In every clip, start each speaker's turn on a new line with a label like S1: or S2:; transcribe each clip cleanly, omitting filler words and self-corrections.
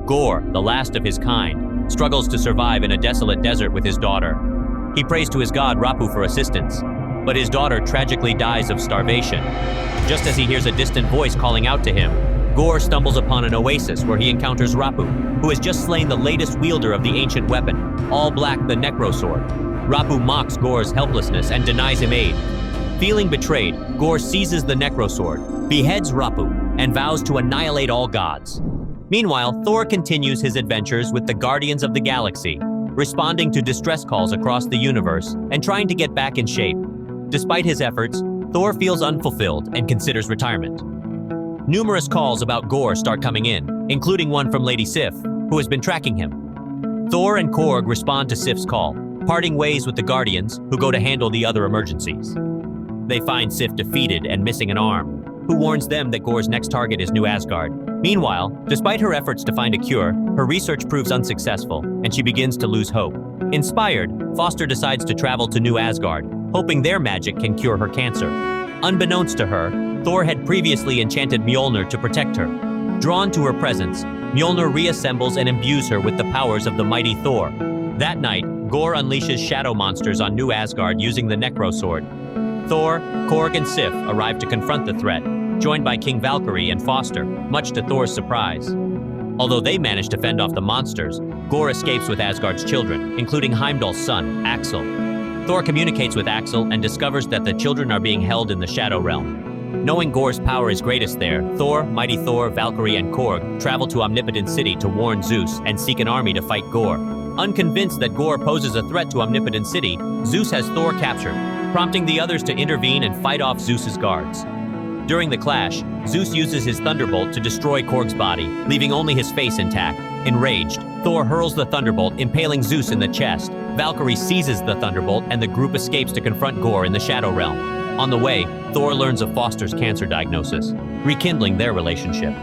S1: Gorr, the last of his kind, struggles to survive in a desolate desert with his daughter. He prays to his god Rapu for assistance, but his daughter tragically dies of starvation. Just as he hears a distant voice calling out to him, Gorr stumbles upon an oasis where he encounters Rapu, who has just slain the latest wielder of the ancient weapon, all black the Necrosword. Rapu mocks Gorr's helplessness and denies him aid. Feeling betrayed, Gorr seizes the Necrosword, beheads Rapu, and vows to annihilate all gods. Meanwhile, Thor continues his adventures with the Guardians of the Galaxy, responding to distress calls across the universe and trying to get back in shape. Despite his efforts, Thor feels unfulfilled and considers retirement. Numerous calls about Gorr start coming in, including one from Lady Sif, who has been tracking him. Thor and Korg respond to Sif's call, parting ways with the Guardians, who go to handle the other emergencies. They find Sif defeated and missing an arm, who warns them that Gorr's next target is New Asgard. Meanwhile, despite her efforts to find a cure, her research proves unsuccessful, and she begins to lose hope. Inspired, Foster decides to travel to New Asgard, hoping their magic can cure her cancer. Unbeknownst to her, Thor had previously enchanted Mjolnir to protect her. Drawn to her presence, Mjolnir reassembles and imbues her with the powers of the mighty Thor. That night, Gorr unleashes shadow monsters on New Asgard using the Necrosword. Thor, Korg, and Sif arrive to confront the threat, joined by King Valkyrie and Foster, much to Thor's surprise. Although they manage to fend off the monsters, Gorr escapes with Asgard's children, including Heimdall's son, Axel. Thor communicates with Axel and discovers that the children are being held in the Shadow Realm. Knowing Gorr's power is greatest there, Thor, Mighty Thor, Valkyrie, and Korg travel to Omnipotent City to warn Zeus and seek an army to fight Gorr. Unconvinced that Gorr poses a threat to Omnipotent City, Zeus has Thor captured, prompting the others to intervene and fight off Zeus's guards. During the clash, Zeus uses his thunderbolt to destroy Korg's body, leaving only his face intact. Enraged, Thor hurls the thunderbolt, impaling Zeus in the chest. Valkyrie seizes the thunderbolt, and the group escapes to confront Gorr in the Shadow Realm. On the way, Thor learns of Foster's cancer diagnosis, rekindling their relationship.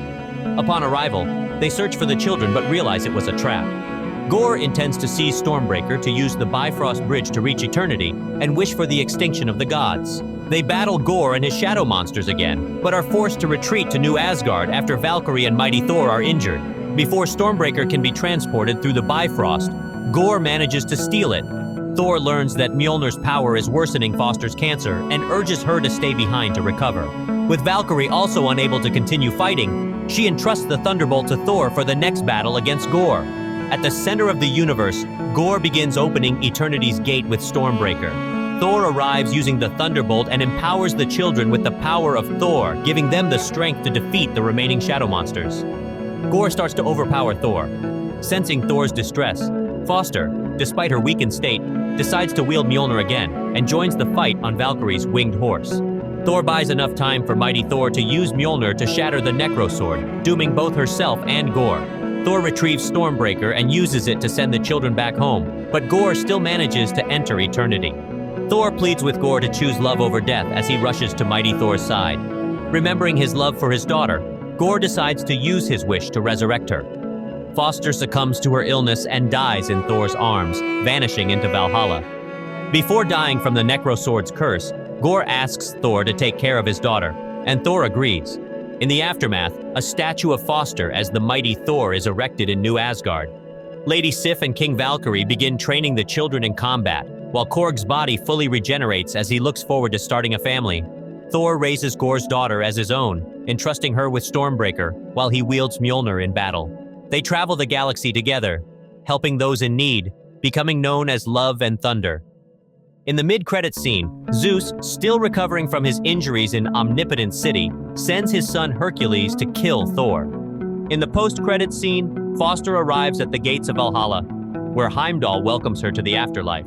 S1: Upon arrival, they search for the children but realize it was a trap. Gorr intends to seize Stormbreaker to use the Bifrost Bridge to reach eternity and wish for the extinction of the gods. They battle Gorr and his shadow monsters again, but are forced to retreat to New Asgard after Valkyrie and Mighty Thor are injured. Before Stormbreaker can be transported through the Bifrost, Gorr manages to steal it. Thor learns that Mjolnir's power is worsening Foster's cancer and urges her to stay behind to recover. With Valkyrie also unable to continue fighting, she entrusts the Thunderbolt to Thor for the next battle against Gorr. At the center of the universe, Gorr begins opening Eternity's gate with Stormbreaker. Thor arrives using the Thunderbolt and empowers the children with the power of Thor, giving them the strength to defeat the remaining shadow monsters. Gorr starts to overpower Thor. Sensing Thor's distress, Foster, despite her weakened state, decides to wield Mjolnir again and joins the fight on Valkyrie's winged horse. Thor buys enough time for Mighty Thor to use Mjolnir to shatter the Necrosword, dooming both herself and Gorr. Thor retrieves Stormbreaker and uses it to send the children back home, but Gorr still manages to enter eternity. Thor pleads with Gorr to choose love over death as he rushes to Mighty Thor's side. Remembering his love for his daughter, Gorr decides to use his wish to resurrect her. Foster succumbs to her illness and dies in Thor's arms, vanishing into Valhalla. Before dying from the Necrosword's curse, Gorr asks Thor to take care of his daughter, and Thor agrees. In the aftermath, a statue of Foster as the mighty Thor is erected in New Asgard. Lady Sif and King Valkyrie begin training the children in combat, while Korg's body fully regenerates as he looks forward to starting a family. Thor raises Gorr's daughter as his own, entrusting her with Stormbreaker while he wields Mjolnir in battle. They travel the galaxy together, helping those in need, becoming known as Love and Thunder. In the mid-credits scene, Zeus, still recovering from his injuries in Omnipotent City, sends his son Hercules to kill Thor. In the post-credits scene, Foster arrives at the gates of Valhalla, where Heimdall welcomes her to the afterlife.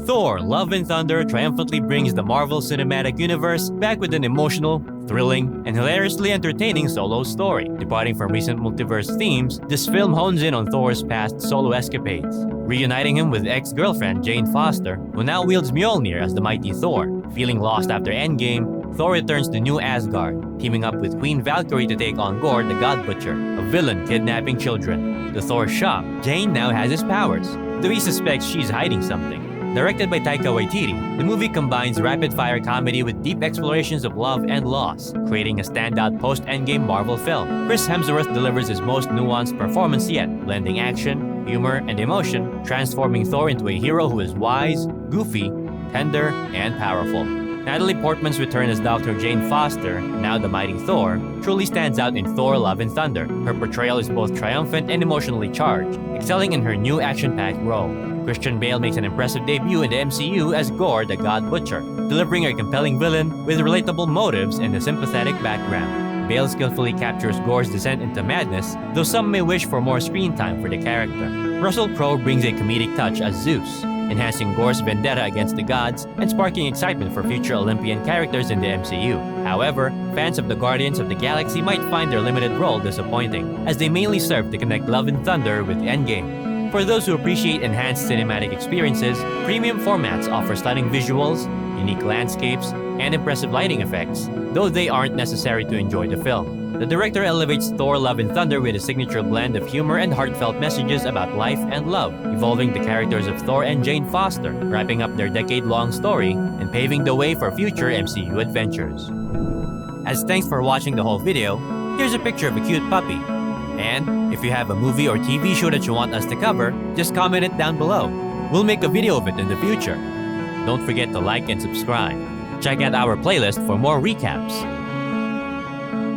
S1: Thor: Love and Thunder triumphantly brings the Marvel Cinematic Universe back with an emotional, thrilling, and hilariously entertaining solo story. Departing from recent multiverse themes, this film hones in on Thor's past solo escapades, reuniting him with ex-girlfriend Jane Foster, who now wields Mjolnir as the mighty Thor. Feeling lost after Endgame, Thor returns to New Asgard, teaming up with Queen Valkyrie to take on Gorr the God Butcher, a villain kidnapping children. To Thor's shock, Jane now has his powers, though he suspects she's hiding something. Directed by Taika Waititi, the movie combines rapid-fire comedy with deep explorations of love and loss, creating a standout post-Endgame Marvel film. Chris Hemsworth delivers his most nuanced performance yet, blending action, humor, and emotion, transforming Thor into a hero who is wise, goofy, tender, and powerful. Natalie Portman's return as Dr. Jane Foster, now the mighty Thor, truly stands out in Thor: Love and Thunder. Her portrayal is both triumphant and emotionally charged, excelling in her new action-packed role. Christian Bale makes an impressive debut in the MCU as Gorr the God Butcher, delivering a compelling villain with relatable motives and a sympathetic background. Bale skillfully captures Gorr's descent into madness, though some may wish for more screen time for the character. Russell Crowe brings a comedic touch as Zeus, enhancing Gorr's vendetta against the gods and sparking excitement for future Olympian characters in the MCU. However, fans of the Guardians of the Galaxy might find their limited role disappointing, as they mainly serve to connect Love and Thunder with Endgame. For those who appreciate enhanced cinematic experiences, premium formats offer stunning visuals, unique landscapes, and impressive lighting effects, though they aren't necessary to enjoy the film. The director elevates Thor: Love and Thunder with a signature blend of humor and heartfelt messages about life and love, evolving the characters of Thor and Jane Foster, wrapping up their decade-long story, and paving the way for future MCU adventures. As thanks for watching the whole video, here's a picture of a cute puppy. And if you have a movie or TV show that you want us to cover, just comment it down below. We'll make a video of it in the future. Don't forget to like and subscribe. Check out our playlist for more recaps.